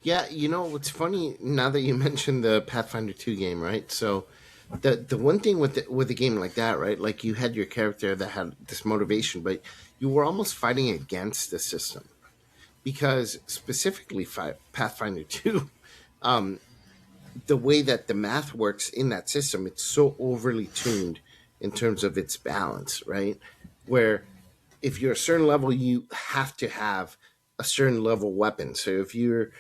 Yeah, what's funny now that you mentioned the Pathfinder 2 game, right? So the one thing with a game like that, right? Like you had your character that had this motivation, but you were almost fighting against the system because specifically Pathfinder 2, um, the way that the math works in that system, it's so overly tuned in terms of its balance, right? Where if you're a certain level, you have to have a certain level weapon. So if you're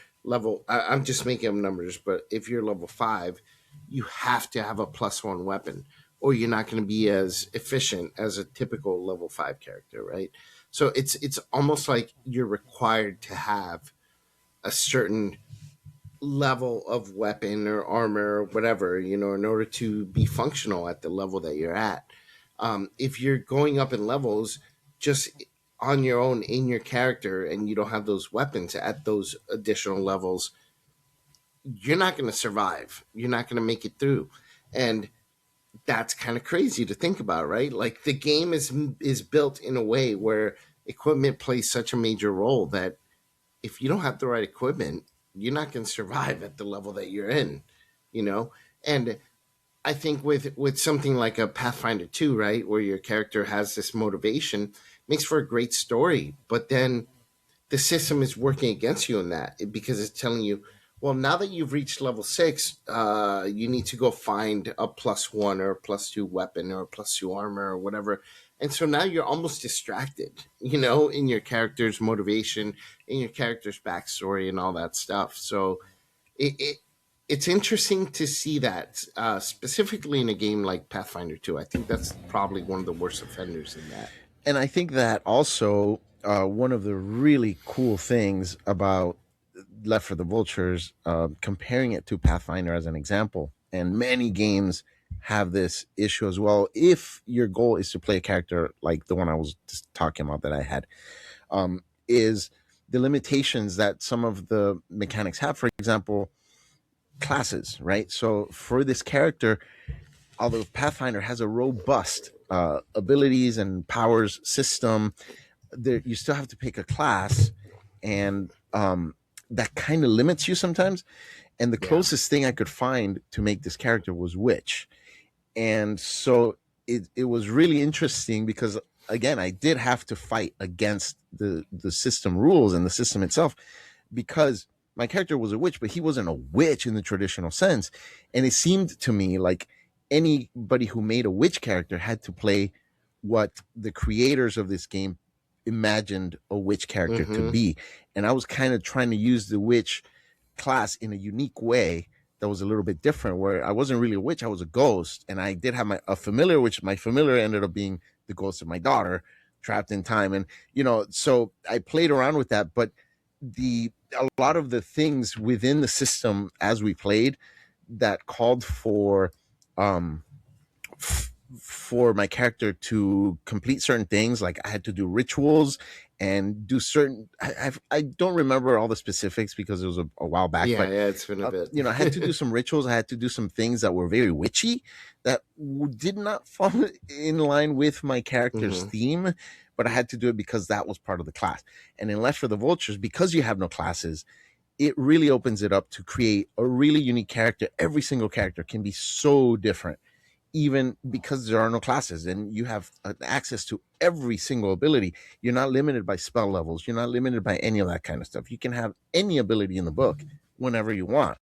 I'm just making up numbers, but if you're level 5, you have to have a +1 weapon, or you're not going to be as efficient as a typical level 5 character, right? So it's almost like you're required to have a certain level of weapon or armor or whatever, in order to be functional at the level that you're at. If you're going up in levels just on your own in your character and you don't have those weapons at those additional levels, you're not going to survive. You're not going to make it through. And that's kind of crazy to think about, right? Like the game is built in a way where equipment plays such a major role that if you don't have the right equipment, you're not going to survive at the level that you're in, you know? And I think with something like a Pathfinder 2, right, where your character has this motivation, makes for a great story. But then the system is working against you in that because it's telling you, well, now that you've reached level 6, you need to go find a +1 or a +2 weapon or a +2 armor or whatever. And so now you're almost distracted, in your character's motivation, in your character's backstory, and all that stuff. So it it's interesting to see that, specifically in a game like Pathfinder 2. I think that's probably one of the worst offenders in that. And I think that also one of the really cool things about Left for the Vultures, comparing it to Pathfinder as an example, and many games have this issue as well. If your goal is to play a character like the one I was just talking about that I had, is the limitations that some of the mechanics have. For example, classes, right? So for this character, although Pathfinder has a robust abilities and powers system, there you still have to pick a class, and that kind of limits you sometimes. And the Yeah. closest thing I could find to make this character was witch, and so it was really interesting because again I did have to fight against the system rules and the system itself, because my character was a witch, but he wasn't a witch in the traditional sense. And it seemed to me like anybody who made a witch character had to play what the creators of this game imagined a witch character to Mm-hmm. be. And I was kind of trying to use the witch class in a unique way that was a little bit different, where I wasn't really a witch, I was a ghost. And I did have a familiar, which my familiar ended up being the ghost of my daughter trapped in time. And, so I played around with that. But a lot of the things within the system as we played that called for um for my character to complete certain things, like I had to do rituals and do certain I don't remember all the specifics because it was a while back, Yeah, but yeah, it's been a bit. I had to do some rituals, I had to do some things that were very witchy that did not fall in line with my character's Hmm. theme, but I had to do it because that was part of the class. And in Left for the Vultures, because you have no classes, it really opens it up to create a really unique character. Every single character can be so different, even because there are no classes and you have access to every single ability. You're not limited by spell levels. You're not limited by any of that kind of stuff. You can have any ability in the book whenever you want.